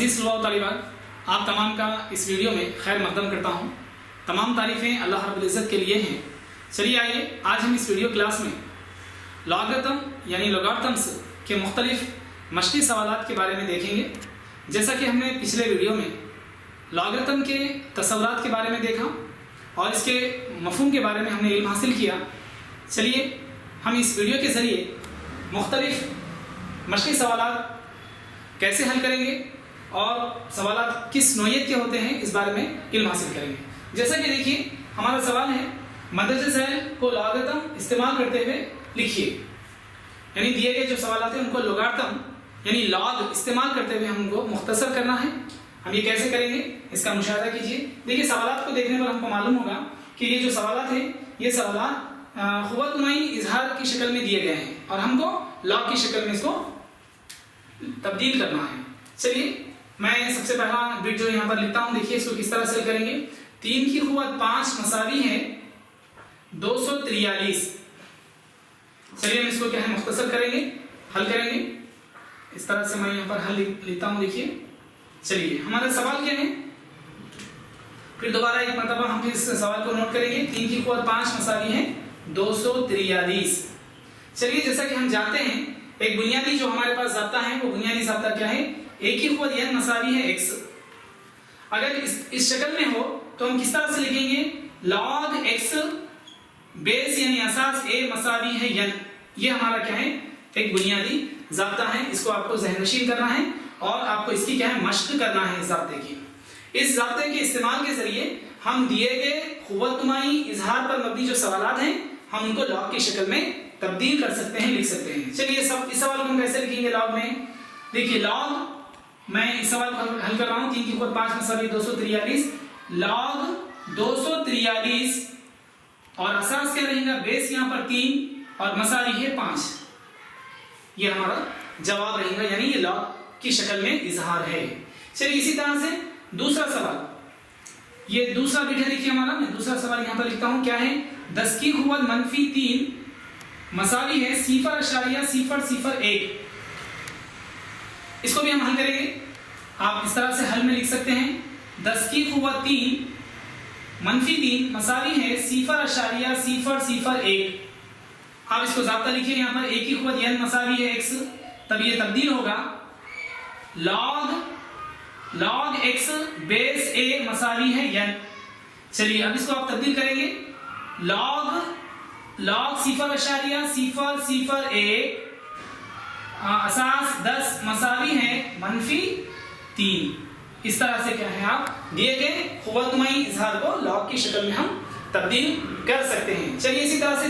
अजीज़ तलबा व तालिबात, आप तमाम का इस वीडियो में खैर मकदम करता हूँ। तमाम तारीफ़ें अल्लाह रब्बुल इज़्ज़त के लिए हैं। चलिए आइए आज हम इस वीडियो क्लास में लॉगरिथम यानी लॉगरिथम्स के मुख्तलिफ मशक़ी सवालात के बारे में देखेंगे। जैसा कि हमने पिछले वीडियो में लॉगरिथम के तसव्वुरात के बारे में देखा और इसके मफ़हूम के बारे में हमने इल्म हासिल किया। चलिए हम इस वीडियो के ज़रिए मुख्तलिफ मशक़ी सवालात कैसे हल करेंगे और सवालात किस नौइयत के होते हैं इस बारे में इल्म हासिल करेंगे। जैसा कि देखिए हमारा सवाल है मदरजे ज़ैल को लॉगरिथम इस्तेमाल करते हुए लिखिए, यानी दिए गए जो सवालात हैं उनको लॉगरिथम यानी लॉग इस्तेमाल करते हुए हमको मुख्तसर करना है। हम ये कैसे करेंगे इसका मुशाहिदा कीजिए। देखिए सवालात को देखने पर हमको मालूम होगा कि ये जो सवालात हैं ये सवालात ख़ुव्वतनुमाई इजहार की शक्ल में दिए गए हैं और हमको लॉग की शक्ल में इसको तब्दील करना है। चलिए मैं सबसे पहला बिट जो यहाँ पर लिखता हूँ, देखिए इसको किस तरह से करेंगे। 3 की क़ुव्वत 5 मसावी है 243। चलिए हम इसको क्या है मुख्तसर करेंगे, हल करेंगे। इस तरह से मैं यहाँ पर हल लिखता हूँ। देखिए चलिए हमारा सवाल क्या है, फिर दोबारा एक मरतबा हम इस सवाल को नोट करेंगे। 3 की क़ुव्वत 5 मसावी है 243। चलिए जैसा कि हम जानते हैं एक बुनियादी जो हमारे पास ज़ाब्ता है वो बुनियादी ज़ाब्ता क्या है, a की क़ुव्वत n मसावी है x। अगर इस शक्ल में हो तो हम किस तरह से लिखेंगे, log x बेस यानी असास a मसावी है n। ये हमारा क्या है एक बुनियादी ज़ाब्ता है, इसको आपको ज़हननशीन करना है और आपको इसकी क्या है मश्क करना है इस ज़ाब्ते की। इस ज़ाब्ते के इस्तेमाल के जरिए हम दिए गए ख़ुव्वतनुमाई इजहार पर मबनी जो सवालात हैं हम उनको लॉग की शक्ल में तब्दील कर सकते हैं, लिख सकते हैं। चलिए इस सवाल को हम कैसे लिखेंगे लॉग में। देखिए लॉग मैं इस सवाल को हल कर रहा हूँ। 3 की क़ुव्वत 5 मसावी 243 लॉग 243 और असास क्या रहेगा, बेस यहाँ पर 3 और मसावी है 5। ये हमारा जवाब रहेगा, यानी ये लॉग की शक्ल में इजहार है। चलिए इसी तरह से दूसरा सवाल, ये दूसरा बिट है। देखिए हमारा मैं दूसरा सवाल यहाँ पर लिखता हूँ क्या है, 10 की क़ुव्वत -3 मसावी है 0.001। इसको भी हम हल करेंगे। आप इस तरह से हल में लिख सकते हैं 10 की क़ुव्वत 3 -3 मसावी है 0.001। आप इसको ज़ाब्ता लिखिए यहाँ पर, a की क़ुव्वत n मसावी है x, तब ये तब्दील होगा log x बेस a मसावी है n। चलिए अब इसको आप तब्दील करेंगे, log 0.001 असास 10 मसावी है -3। इस तरह से क्या है आप दिए गए ख़ुव्वतनुमाई इजहार को लॉग की शक्ल में हम तब्दील कर सकते हैं। चलिए इसी तरह से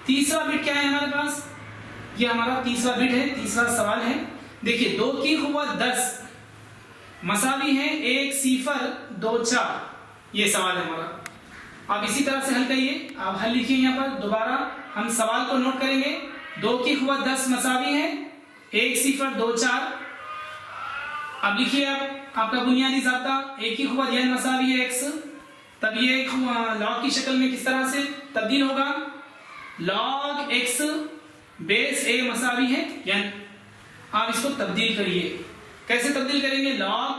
तीसरा बिट क्या है हमारे पास, ये हमारा तीसरा बिट है, तीसरा सवाल है। देखिए 2 की क़ुव्वत 10 मसावी है 1.024। ये सवाल है हमारा। आप इसी तरह से हल करिए, आप हल लिखिए यहाँ पर। दोबारा हम सवाल को नोट करेंगे। 2 की क़ुव्वत 10 मसावी है 1.024। अब लिखिए आपका बुनियादी ज़ाब्ता, a की क़ुव्वत n मसावी है x, तब ये लॉग की शक्ल में किस तरह से तब्दील होगा, log x बेस a मसावी है n। आप इसको तब्दील करिए, कैसे तब्दील करेंगे, log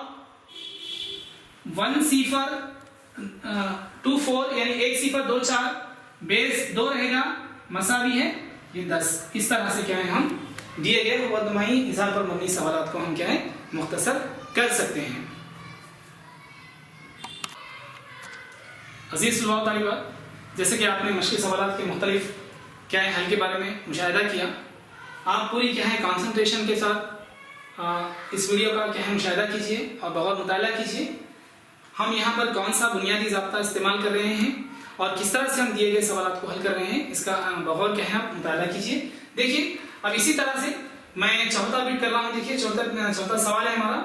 1.024 यानी 1.024 बेस 2 रहेगा मसावी है ये 10। इस तरह से क्या है हम दिए गए ख़ुव्वतनुमाई इजहार पर मबनी सवालात को हम क्या है मुख्तसर कर सकते हैं। अजीज़ तलबा व तालिबात, जैसे कि आपने मशक़ी सवालात के मुख्तलिफ क्या है हल के बारे में मुशाहिदा किया, आप पूरी क्या है कॉन्सनट्रेशन के साथ इस वीडियो का क्या है मुशाहिदा कीजिए और बहुत मुताला कीजिए। हम यहाँ पर कौन सा बुनियादी ज़ाब्ता इस्तेमाल कर रहे हैं और किस तरह से हम दिए गए सवालात को हल कर रहे हैं, इसका बहुत क्या है आप मुताला कीजिए। देखिए अब इसी तरह से मैं चौथा बिट कर रहा हूँ। देखिए चौथा सवाल है हमारा।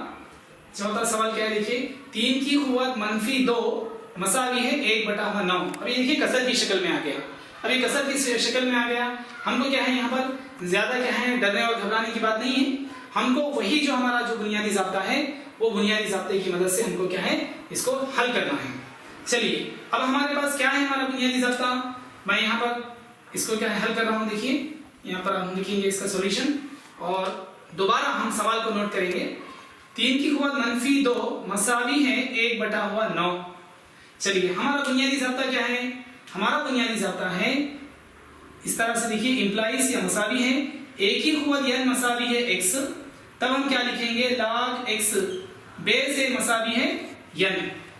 चौथा सवाल क्या है, देखिए 3 की क़ुव्वत -2 मसावी है 1/9। अब ये देखिए कसर की शक्ल में आ गया। अब ये कसर की शक्ल में आ गया, हमको क्या है यहाँ पर ज़्यादा क्या है डरने और घबराने की बात नहीं है। हमको वही जो हमारा जो बुनियादी ज़ाब्ता है वो बुनियादी ज़ाब्ते की मदद से हमको क्या है इसको हल करना है। चलिए अब हमारे पास क्या है हमारा बुनियादी ज़ाब्ता, मैं यहाँ पर इसको क्या है हल कर रहा हूँ। देखिए यहाँ पर हम लिखेंगे इसका सॉल्यूशन और दोबारा हम सवाल को नोट करेंगे। 3 की कुव्वत -2 मसावी है 1/9। चलिए हमारा बुनियादी ज़ाब्ता क्या है? हमारा बुनियादी ज़ाब्ता है इस तरह से देखिए, इंप्लाइज या मसावी है a की कुव्वत n मसावी है x, तब हम क्या लिखेंगे log x बेस a मसावी है n।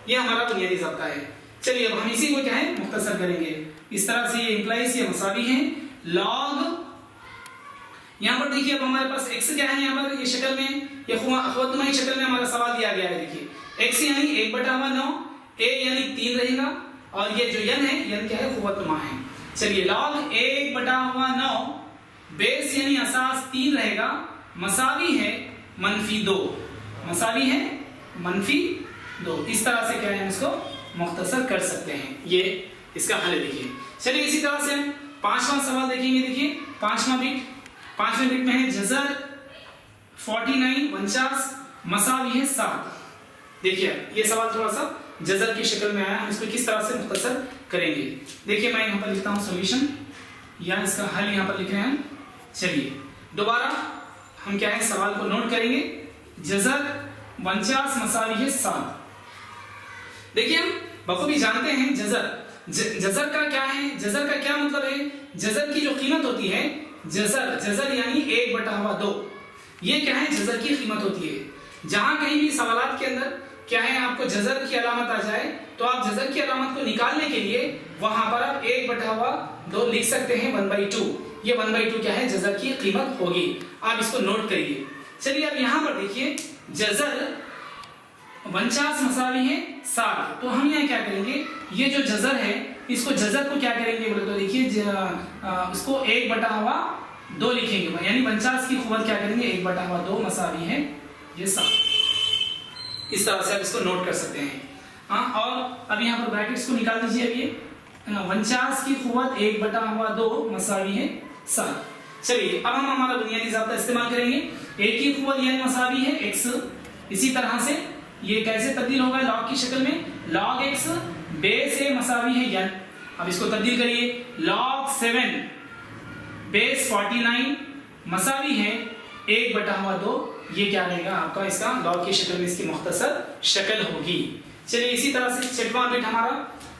ये हमारा बुनियादी ज़ाब्ता है। चलिए अब हम इसी को क्या है मुख्तसर करेंगे। इस तरह से ये इंप्लाइज या मसावी है log, यहाँ पर देखिए अब हमारे पास x क्या है, यहाँ पर ये शक्ल में, ये खुवतनुमा शक्ल में हमारा सवाल दिया गया है। देखिए x यानी 1/9, a यानी 3 रहेगा, और ये जो n है, n क्या है खुवतनुमा है। चलिए log 1/9 बेस यानी असास 3 रहेगा, मसावी है -2, मसावी है -2। इस तरह से क्या है इसको मुख्तसर कर सकते हैं। ये इसका हल देखिए। चलिए इसी तरह से 5वां सवाल देखेंगे। देखिए 5वें बिट में है जज़र 49 मसावी है 7। देखिए ये सवाल थोड़ा सा जज़र की शक्ल में आया, हम इसको किस तरह से मुख्तसर करेंगे। देखिए मैं यहाँ पर लिखता हूँ सॉल्यूशन, या इसका हल यहाँ पर लिख रहे हैं। चलिए दोबारा हम क्या है सवाल को नोट करेंगे। जज़र 49 मसावी है 7। देखिए हम बखूबी जानते हैं जज़र का क्या है, जज़र का क्या मतलब है। जज़र की जो कीमत होती है, जज़र यानी 1/2, ये क्या है जज़र की कीमत होती है। जहां कहीं भी सवालात के अंदर क्या है आपको जज़र की अलामत आ जाए, तो आप जज़र की अलामत को निकालने के लिए वहां पर आप 1/2 लिख सकते हैं 1/2। ये 1/2 क्या है जज़र की कीमत होगी। आप इसको नोट करिए। चलिए अब यहाँ पर देखिए जज़र 49 मसावी है 7, तो हम यहाँ क्या करेंगे, ये जो जज़र है इसको जज़र को क्या करेंगे बोले तो देखिए उसको 1/2 लिखेंगे, यानी 49 की खुवत क्या करेंगे 1/2 मसावी है ये 7। इस तरह से आप इसको नोट कर सकते हैं। हाँ, और अब यहाँ पर ब्रैकेट्स को निकाल दीजिए। अब ये 49 की खुवत 1/2 मसावी है 7। चलिए अब हम हमारा बुनियादी ज़ाब्ता इस्तेमाल करेंगे। a की खुवत n मसावी है x। इसी तरह से ये कैसे तब्दील होगा लॉग की शक्ल में, log x बेस a मसावी है n। अब इसको तब्दील करिए, log 7 बेस 49 मसावी है 1/2। ये क्या रहेगा आपका इसका लॉग की शक्ल में इसकी मुख्तसर शक्ल होगी। चलिए इसी तरह से 6वां बिट हमारा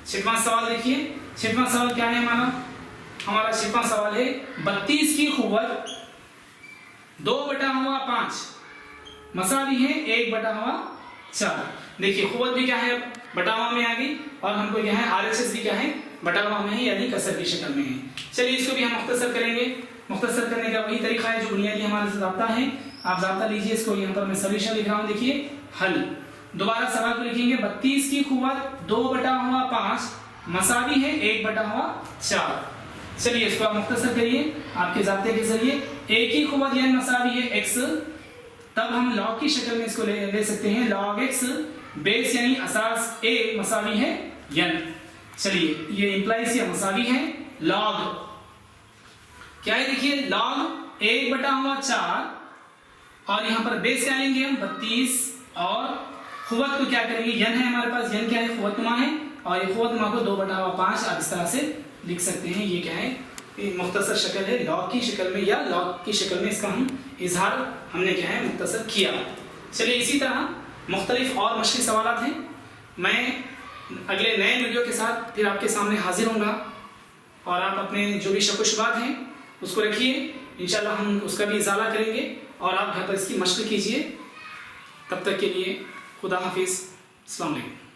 6वां सवाल देखिए। 6वां सवाल क्या है हमारा 6वां सवाल है 32 की खुवत 2/5 मसावी है 1/4। देखिए खुवत भी क्या है अब बटावा में आ गई, और हमको क्या है RHS भी क्या है बटावा में है, यानी कसर की शक्ल में है। चलिए इसको भी हम मुख्तसर करेंगे। मुख्तसर करने का वही तरीका है जो बुनियादी हमारा ज़ाब्ता है। आप ज़ाब्ता लीजिए, इसको यहाँ पर मैं सॉल्यूशन लिख रहा हूँ। देखिए हल, दोबारा सवाल को लिखेंगे 32 की खुवत 2/5 मसावी है 1/4। चलिए इसको आप मुख्तसर करिए आपके ज़ाब्ते के जरिए। a की खुवत n मसावी है x, तब हम लॉग की शक्ल में इसको ले सकते हैं log x बेस यानी असास a मसावी है n। चलिए ये इंप्लाइज या मसावी है log क्या है, देखिए log 1/4, और यहाँ पर बेस क्या लेंगे हम 32, और खुवत को क्या करेंगे n है हमारे पास, n क्या है खुवतनुमा है, और ये खुवतनुमा को 2/5 आप इस तरह से लिख सकते हैं। ये क्या है मुख्तसर शक्ल है लॉग की शक्ल में, या लॉग की शक्ल में इसका हम इजहार हमने क्या है मुख्तसर किया। चलिए इसी तरह मुख्तलिफ और मशक़ी सवालात हैं। मैं अगले नए वीडियो के साथ फिर आपके सामने हाजिर होऊंगा, और आप अपने जो भी शक व शुबात हैं उसको रखिए। इंशाल्लाह हम उसका भी इजाला करेंगे, और आप घर पर इसकी मशक़ कीजिए। तब तक के लिए खुदा हाफिज़, अस्सलाम वालेकुम।